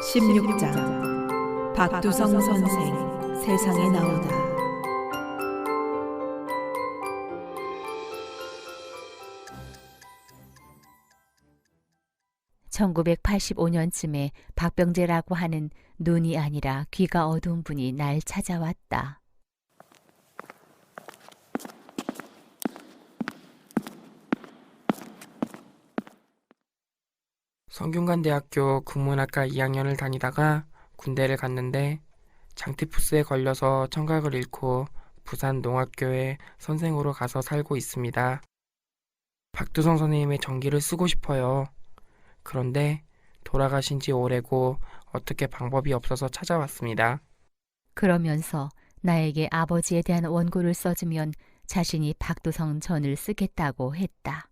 16장 박두성 선생 세상에 나오다. 1985년쯤에 박병재라고 하는 눈이 아니라 귀가 어두운 분이 날 찾아왔다. 성균관대학교 국문학과 2학년을 다니다가 군대를 갔는데 장티푸스에 걸려서 청각을 잃고 부산 농학교에 선생으로 가서 살고 있습니다. 박두성 선생님의 전기를 쓰고 싶어요. 그런데 돌아가신 지 오래고 어떻게 방법이 없어서 찾아왔습니다. 그러면서 나에게 아버지에 대한 원고를 써주면 자신이 박두성 전을 쓰겠다고 했다.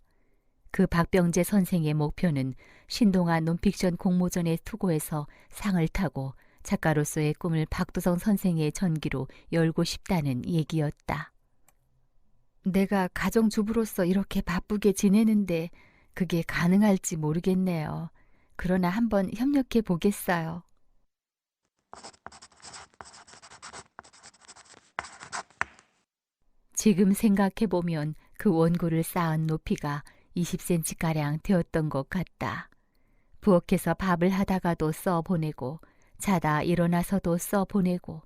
그 박병재 선생의 목표는 신동아 논픽션 공모전에 투고해서 상을 타고 작가로서의 꿈을 박두성 선생의 전기로 열고 싶다는 얘기였다. 내가 가정주부로서 이렇게 바쁘게 지내는데 그게 가능할지 모르겠네요. 그러나 한번 협력해 보겠어요. 지금 생각해보면 그 원고를 쌓은 높이가 20cm가량 되었던 것 같다. 부엌에서 밥을 하다가도 써보내고 자다 일어나서도 써보내고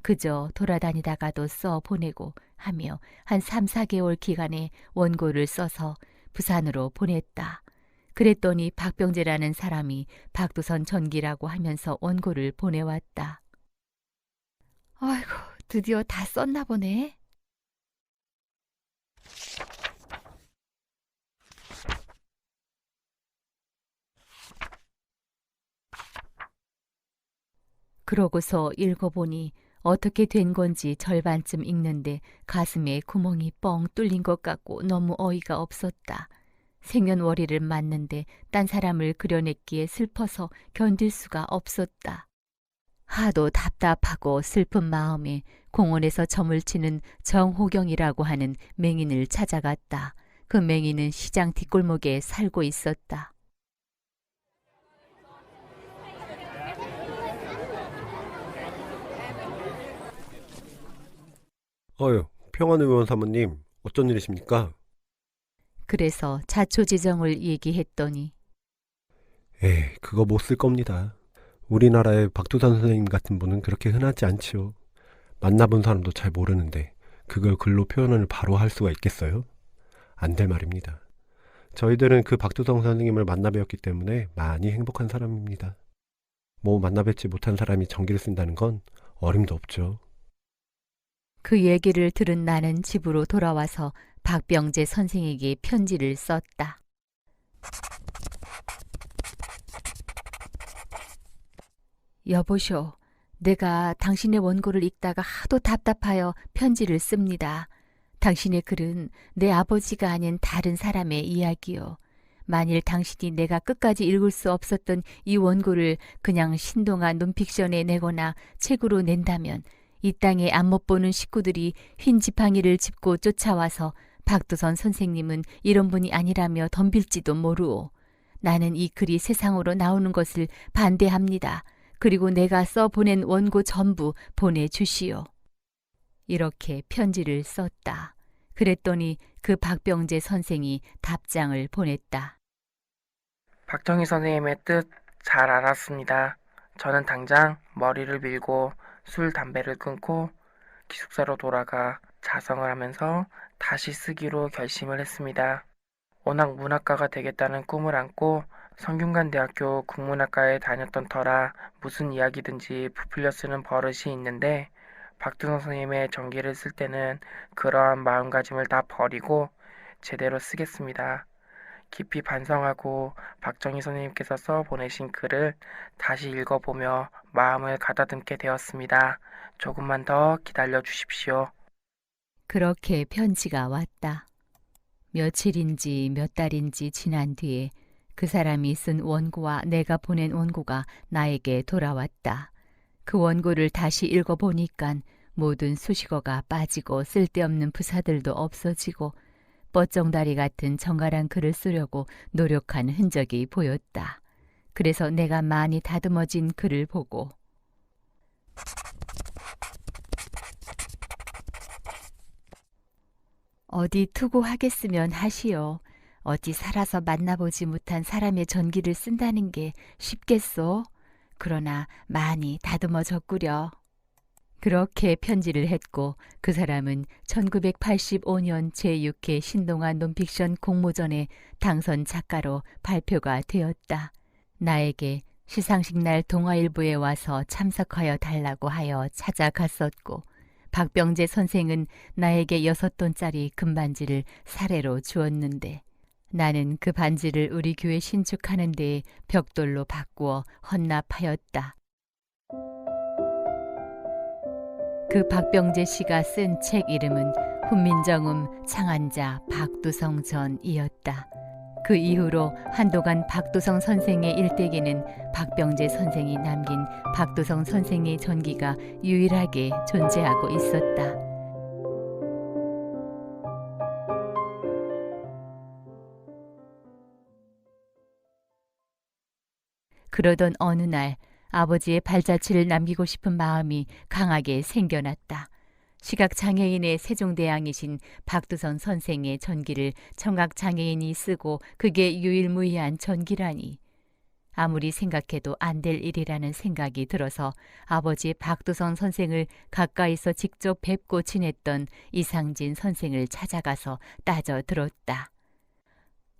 그저 돌아다니다가도 써보내고 하며 한 3, 4개월 기간에 원고를 써서 부산으로 보냈다. 그랬더니 박병재라는 사람이 박두선 전기라고 하면서 원고를 보내왔다. 아이고, 드디어 다 썼나 보네. 그러고서 읽어보니 어떻게 된 건지 절반쯤 읽는데 가슴에 구멍이 뻥 뚫린 것 같고 너무 어이가 없었다. 생년월일을 맞는데 딴 사람을 그려냈기에 슬퍼서 견딜 수가 없었다. 하도 답답하고 슬픈 마음에 공원에서 점을 치는 정호경이라고 하는 맹인을 찾아갔다. 그 맹인은 시장 뒷골목에 살고 있었다. 평안의원 사모님, 어쩐 일이십니까? 그래서 자초지정을 얘기했더니 그거 못 쓸 겁니다. 우리나라의 박두산 선생님 같은 분은 그렇게 흔하지 않지요. 만나본 사람도 잘 모르는데 그걸 글로 표현을 바로 할 수가 있겠어요? 안 될 말입니다. 저희들은 그 박두성 선생님을 만나 뵈었기 때문에 많이 행복한 사람입니다. 만나 뵙지 못한 사람이 전기를 쓴다는 건 어림도 없죠. 그 얘기를 들은 나는 집으로 돌아와서 박병재 선생에게 편지를 썼다. 여보쇼, 내가 당신의 원고를 읽다가 하도 답답하여 편지를 씁니다. 당신의 글은 내 아버지가 아닌 다른 사람의 이야기요. 만일 당신이 내가 끝까지 읽을 수 없었던 이 원고를 그냥 신동아 논픽션에 내거나 책으로 낸다면 이 땅에 안 못 보는 식구들이 흰 지팡이를 짚고 쫓아와서 박두선 선생님은 이런 분이 아니라며 덤빌지도 모르오. 나는 이 글이 세상으로 나오는 것을 반대합니다. 그리고 내가 써보낸 원고 전부 보내주시오. 이렇게 편지를 썼다. 그랬더니 그 박병재 선생이 답장을 보냈다. 박정희 선생님의 뜻 잘 알았습니다. 저는 당장 머리를 밀고 술, 담배를 끊고 기숙사로 돌아가 자성을 하면서 다시 쓰기로 결심을 했습니다. 워낙 문학가가 되겠다는 꿈을 안고 성균관대학교 국문학과에 다녔던 터라 무슨 이야기든지 부풀려 쓰는 버릇이 있는데 박두성 선생님의 전기를 쓸 때는 그러한 마음가짐을 다 버리고 제대로 쓰겠습니다. 깊이 반성하고 박정희 선생님께서 써 보내신 글을 다시 읽어보며 마음을 가다듬게 되었습니다. 조금만 더 기다려 주십시오. 그렇게 편지가 왔다. 며칠인지 몇 달인지 지난 뒤에 그 사람이 쓴 원고와 내가 보낸 원고가 나에게 돌아왔다. 그 원고를 다시 읽어보니깐 모든 수식어가 빠지고 쓸데없는 부사들도 없어지고 뻗정다리 같은 정갈한 글을 쓰려고 노력한 흔적이 보였다. 그래서 내가 많이 다듬어진 그를 보고 어디 투고하겠으면 하시오. 어찌 살아서 만나보지 못한 사람의 전기를 쓴다는 게 쉽겠소? 그러나 많이 다듬어졌구려. 그렇게 편지를 했고 그 사람은 1985년 제6회 신동아 논픽션 공모전에 당선 작가로 발표가 되었다. 나에게 시상식 날 동아일보에 와서 참석하여 달라고 하여 찾아갔었고 박병재 선생은 나에게 6돈짜리 금반지를 사례로 주었는데 나는 그 반지를 우리 교회 신축하는 데에 벽돌로 바꾸어 헌납하였다. 그 박병재 씨가 쓴 책 이름은 훈민정음 창안자 박두성 전이었다. 그 이후로 한동안 박두성 선생의 일대기는 박병재 선생이 남긴 박두성 선생의 전기가 유일하게 존재하고 있었다. 그러던 어느 날 아버지의 발자취를 남기고 싶은 마음이 강하게 생겨났다. 시각장애인의 세종대왕이신 박두선 선생의 전기를 청각장애인이 쓰고 그게 유일무이한 전기라니. 아무리 생각해도 안 될 일이라는 생각이 들어서 아버지 박두선 선생을 가까이서 직접 뵙고 지냈던 이상진 선생을 찾아가서 따져 들었다.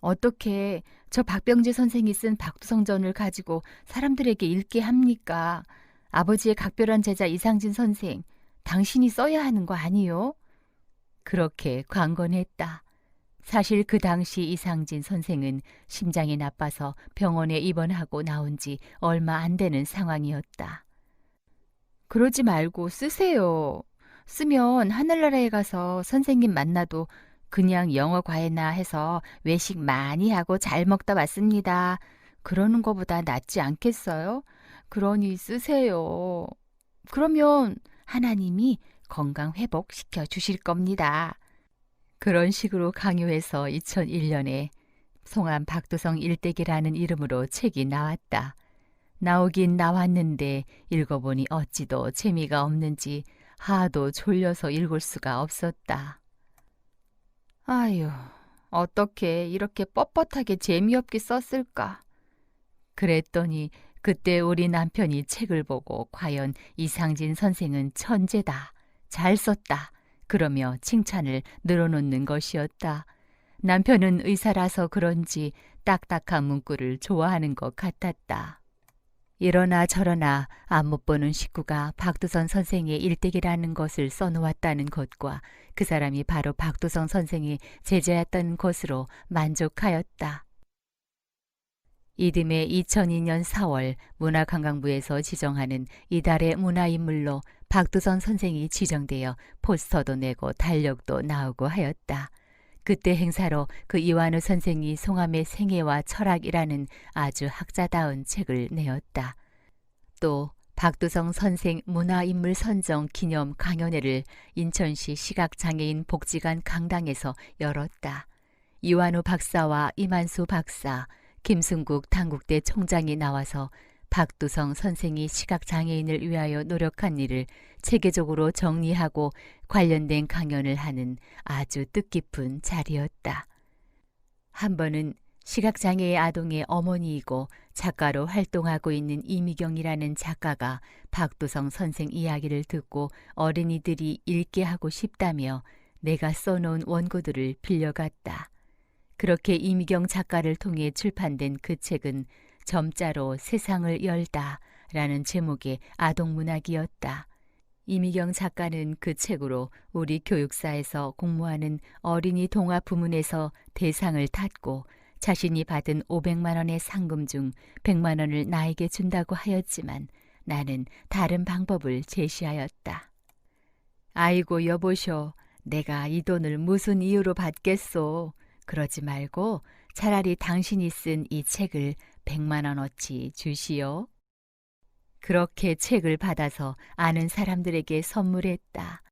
어떻게 저 박병재 선생이 쓴 박두성전을 가지고 사람들에게 읽게 합니까? 아버지의 각별한 제자 이상진 선생, 당신이 써야 하는 거 아니요? 그렇게 관건했다. 사실 그 당시 이상진 선생은 심장이 나빠서 병원에 입원하고 나온 지 얼마 안 되는 상황이었다. 그러지 말고 쓰세요. 쓰면 하늘나라에 가서 선생님 만나도 그냥 영어 과외나 해서 외식 많이 하고 잘 먹다 왔습니다. 그러는 거보다 낫지 않겠어요? 그러니 쓰세요. 그러면 하나님이 건강 회복시켜 주실 겁니다. 그런 식으로 강요해서 2001년에 송암 박두성 일대기라는 이름으로 책이 나왔다. 나오긴 나왔는데 읽어보니 어찌도 재미가 없는지 하도 졸려서 읽을 수가 없었다. 아유, 어떻게 이렇게 뻣뻣하게 재미없게 썼을까? 그랬더니 그때 우리 남편이 책을 보고 과연 이상진 선생은 천재다, 잘 썼다, 그러며 칭찬을 늘어놓는 것이었다. 남편은 의사라서 그런지 딱딱한 문구를 좋아하는 것 같았다. 이러나 저러나 안 못 보는 식구가 박두선 선생의 일대기라는 것을 써놓았다는 것과 그 사람이 바로 박두성 선생의 제자였던 것으로 만족하였다. 이듬해 2002년 4월 문화관광부에서 지정하는 이달의 문화인물로 박두선 선생이 지정되어 포스터도 내고 달력도 나오고 하였다. 그때 행사로 그 이완우 선생이 송암의 생애와 철학이라는 아주 학자다운 책을 내었다. 또 박두성 선생 문화인물 선정 기념 강연회를 인천시 시각장애인 복지관 강당에서 열었다. 이완우 박사와 이만수 박사, 김승국 당국대 총장이 나와서 박두성 선생이 시각장애인을 위하여 노력한 일을 체계적으로 정리하고 관련된 강연을 하는 아주 뜻깊은 자리였다. 한 번은 시각장애의 아동의 어머니이고 작가로 활동하고 있는 이미경이라는 작가가 박두성 선생 이야기를 듣고 어린이들이 읽게 하고 싶다며 내가 써놓은 원고들을 빌려갔다. 그렇게 이미경 작가를 통해 출판된 그 책은 점자로 세상을 열다 라는 제목의 아동문학이었다. 이미경 작가는 그 책으로 우리 교육사에서 공모하는 어린이 동화 부문에서 대상을 탔고 자신이 받은 500만 원의 상금 중 100만 원을 나에게 준다고 하였지만 나는 다른 방법을 제시하였다. 아이고 여보쇼, 내가 이 돈을 무슨 이유로 받겠소. 그러지 말고 차라리 당신이 쓴 이 책을 100만 원어치 주시오. 그렇게 책을 받아서 아는 사람들에게 선물했다.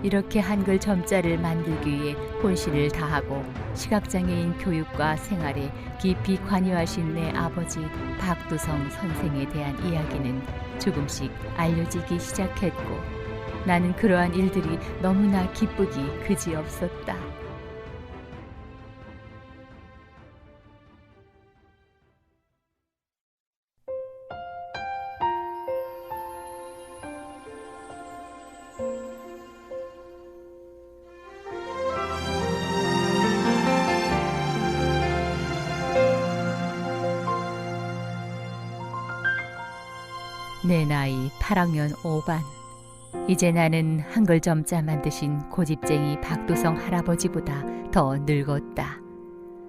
이렇게 한글 점자를 만들기 위해 혼신을 다하고 시각장애인 교육과 생활에 깊이 관여하신 내 아버지 박두성 선생에 대한 이야기는 조금씩 알려지기 시작했고 나는 그러한 일들이 너무나 기쁘기 그지없었다. 내 나이 8학년 5반. 이제 나는 한글 점자 만드신 고집쟁이 박두성 할아버지보다 더 늙었다.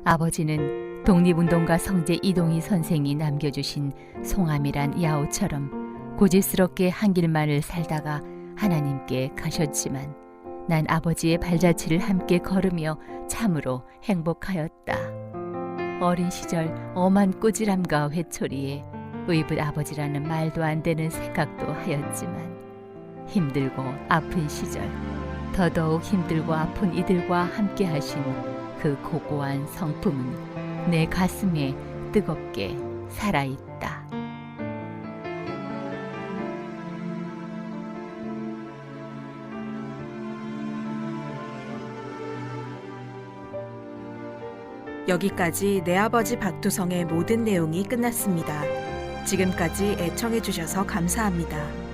아버지는 독립운동가 성제 이동희 선생이 남겨주신 송암이란 야호처럼 고집스럽게 한 길만을 살다가 하나님께 가셨지만 난 아버지의 발자취를 함께 걸으며 참으로 행복하였다. 어린 시절 엄한 꾸지람과 회초리에 의붓 아버지라는 말도 안 되는 생각도 하였지만 힘들고 아픈 시절 더더욱 힘들고 아픈 이들과 함께 하신 그 고고한 성품은 내 가슴에 뜨겁게 살아있다. 여기까지 내 아버지 박두성의 모든 내용이 끝났습니다. 지금까지 애청해 주셔서 감사합니다.